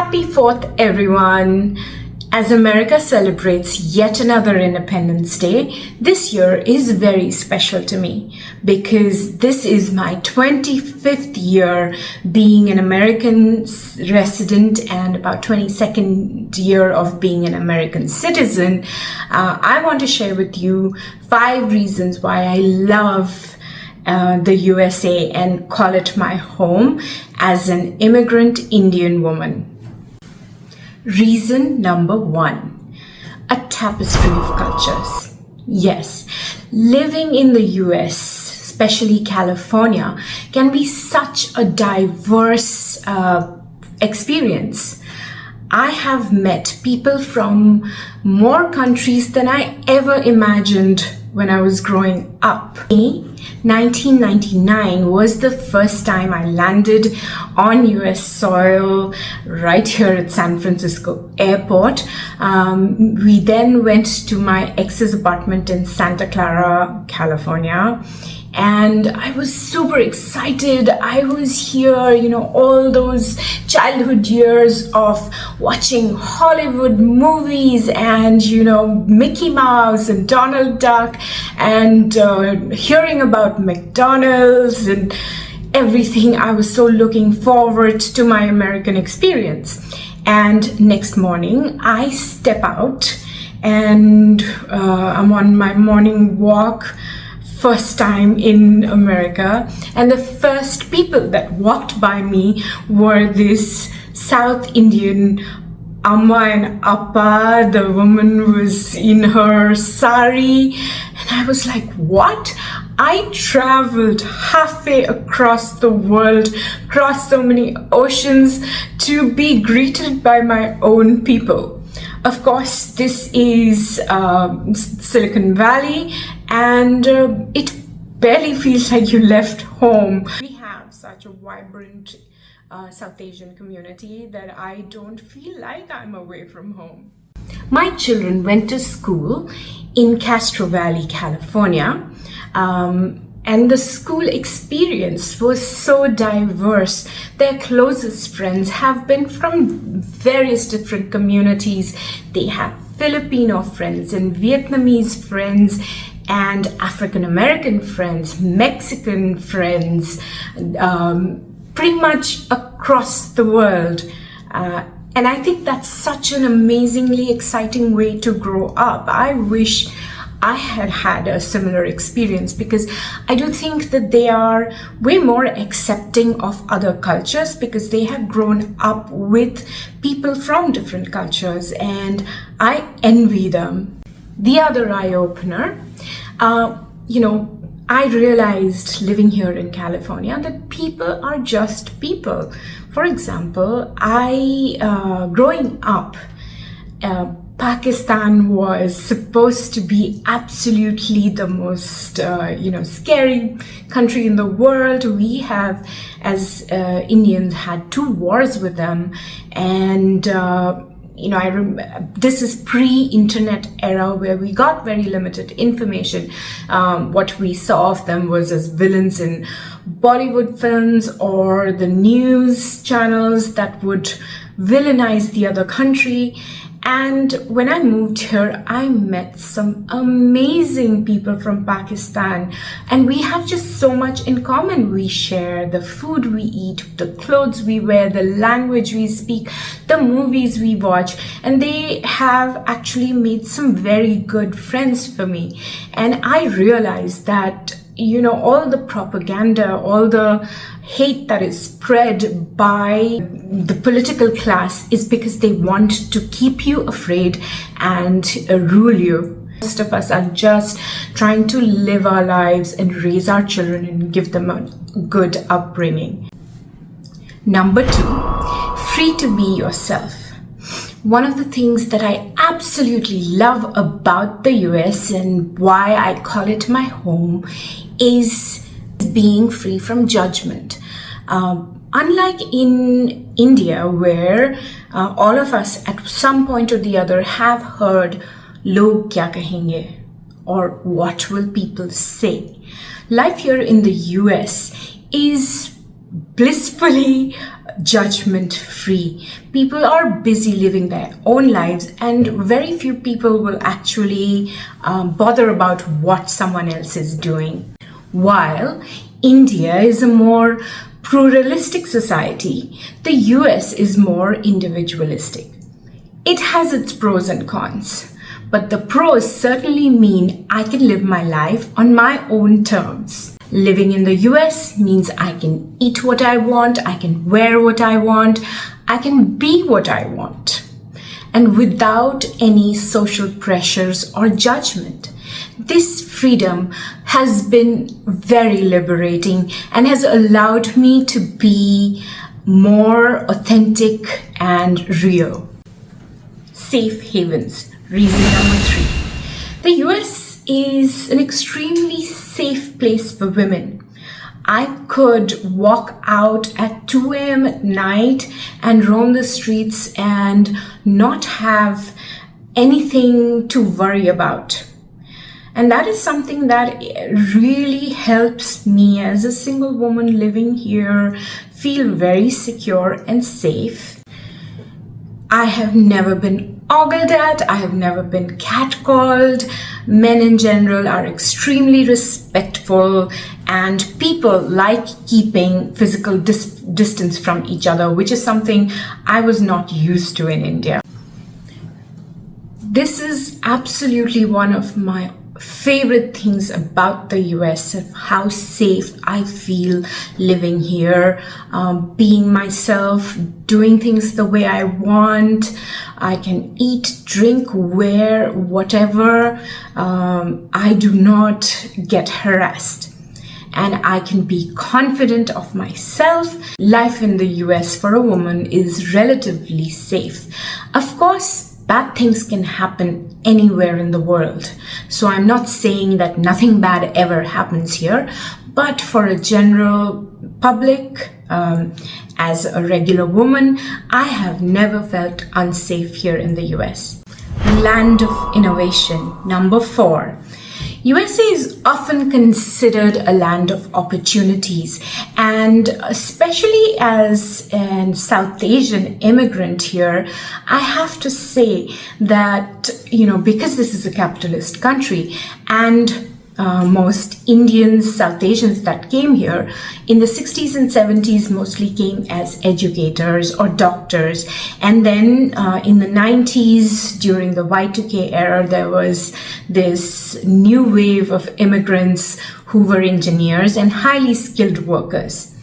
Happy 4th, everyone! As America celebrates yet another Independence Day, this year is very special to me because this is my 25th year being an American resident and about 22nd year of being an American citizen. I want to share with you 5 reasons why I love the USA and call it my home as an immigrant Indian woman. Reason number 1, a tapestry of cultures. Yes, living in the US, especially California, can be such a diverse experience. I have met people from more countries than I ever imagined when I was growing up. 1999 was the first time I landed on US soil right here at San Francisco Airport. We then went to my ex's apartment in Santa Clara, California. And I was super excited. I was here, all those childhood years of watching Hollywood movies and, Mickey Mouse and Donald Duck and hearing about McDonald's and everything. I was so looking forward to my American experience. And next morning, I step out and I'm on my morning walk. First time in America, and the first people that walked by me were this South Indian Amma and Appa. The woman was in her sari, and I was like, what? I traveled halfway across the world, across so many oceans to be greeted by my own people. Of course, this is Silicon Valley, and it barely feels like you left home. We have such a vibrant South Asian community that I don't feel like I'm away from home. My children went to school in Castro Valley, California. And the school experience was so diverse. Their closest friends have been from various different communities. They have Filipino friends and Vietnamese friends and African American friends, Mexican friends, pretty much across the world. And I think that's such an amazingly exciting way to grow up. I wish I had had a similar experience because I do think that they are way more accepting of other cultures because they have grown up with people from different cultures, and I envy them. The other eye-opener, I realized living here in California that people are just people. For example, growing up, Pakistan was supposed to be absolutely the most, scary country in the world. We have, as Indians, had 2 wars with them. And, this is pre-internet era where we got very limited information. What we saw of them was as villains in Bollywood films or the news channels that would villainize the other country. And when I moved here, I met some amazing people from Pakistan, and we have just so much in common. We share the food we eat, the clothes we wear, the language we speak, the movies we watch, and they have actually made some very good friends for me. And I realized that all the propaganda, all the hate that is spread by the political class is because they want to keep you afraid and rule you. Most of us are just trying to live our lives and raise our children and give them a good upbringing. Number 2, free to be yourself. One of the things that I absolutely love about the US and why I call it my home is being free from judgment. Unlike in India, where all of us at some point or the other have heard "log kya kahenge" or "what will people say," life here in the US is blissfully judgment free. People are busy living their own lives, and very few people will actually bother about what someone else is doing. While India is a more pluralistic society, the US is more individualistic. It has its pros and cons, but the pros certainly mean I can live my life on my own terms. Living in the US means I can eat what I want, I can wear what I want, I can be what I want, and without any social pressures or judgment. This freedom has been very liberating and has allowed me to be more authentic and real. Safe havens. Reason number 3. The US is an extremely safe place for women. I could walk out at 2 a.m. at night and roam the streets and not have anything to worry about. And that is something that really helps me as a single woman living here feel very secure and safe. I have never been ogled at, I have never been catcalled. Men in general are extremely respectful, and people like keeping physical distance from each other, which is something I was not used to in India. This is absolutely one of my favorite things about the US, of how safe I feel living here, being myself, doing things the way I want. I can eat, drink, wear, whatever. I do not get harassed, and I can be confident of myself. Life in the US for a woman is relatively safe. Of course, bad things can happen anywhere in the world. So I'm not saying that nothing bad ever happens here, but for a general public, as a regular woman, I have never felt unsafe here in the US. Land of innovation. Number 4. USA is often considered a land of opportunities, and especially as a South Asian immigrant here, I have to say that, because this is a capitalist country, and most Indians, South Asians that came here in the 60s and 70s mostly came as educators or doctors. And then in the 90s, during the Y2K era, there was this new wave of immigrants who were engineers and highly skilled workers.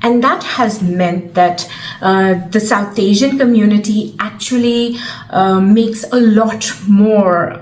And that has meant that the South Asian community actually makes a lot more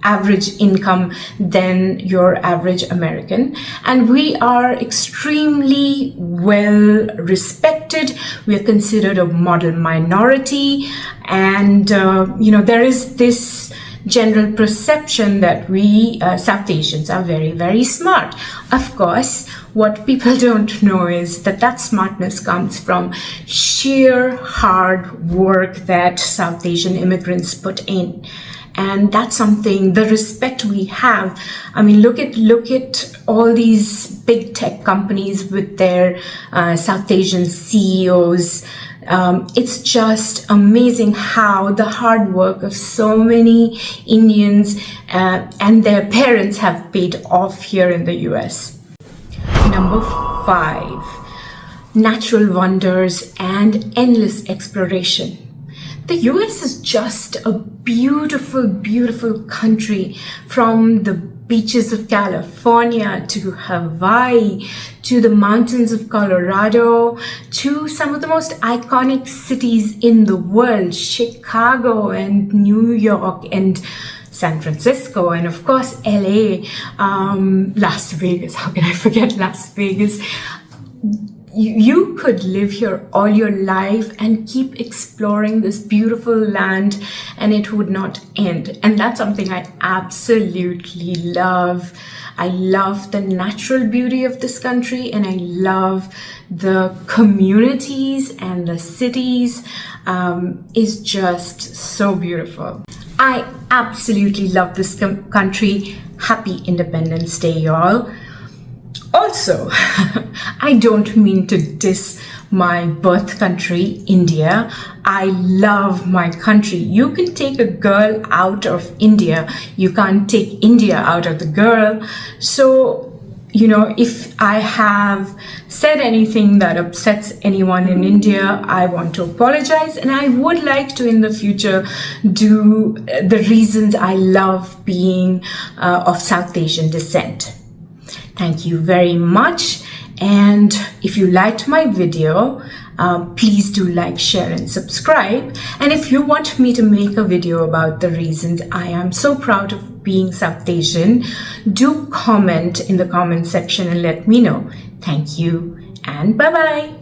average income than your average American, and we are extremely well respected. We are considered a model minority, and there is this general perception that we South Asians are very, very smart. Of course, what people don't know is that smartness comes from sheer hard work that South Asian immigrants put in. And that's something, the respect we have. I mean, look at all these big tech companies with their South Asian CEOs. It's just amazing how the hard work of so many Indians and their parents have paid off here in the US. Number 5, natural wonders and endless exploration. The US is just a beautiful, beautiful country, from the beaches of California to Hawaii to the mountains of Colorado to some of the most iconic cities in the world, Chicago and New York and San Francisco, and of course LA, Las Vegas. How can I forget Las Vegas? You could live here all your life and keep exploring this beautiful land, and it would not end. And that's something I absolutely love. I love the natural beauty of this country, and I love the communities and the cities. Is just so beautiful. I absolutely love this country. Happy Independence Day, y'all. Also, I don't mean to diss my birth country, India. I love my country. You can take a girl out of India. You can't take India out of the girl. So, if I have said anything that upsets anyone in India, I want to apologize. And I would like to in the future do the reasons I love being of South Asian descent. Thank you very much. And if you liked my video, please do like, share, and subscribe. And if you want me to make a video about the reasons I am so proud of being South Asian, do comment in the comment section and let me know. Thank you and bye-bye.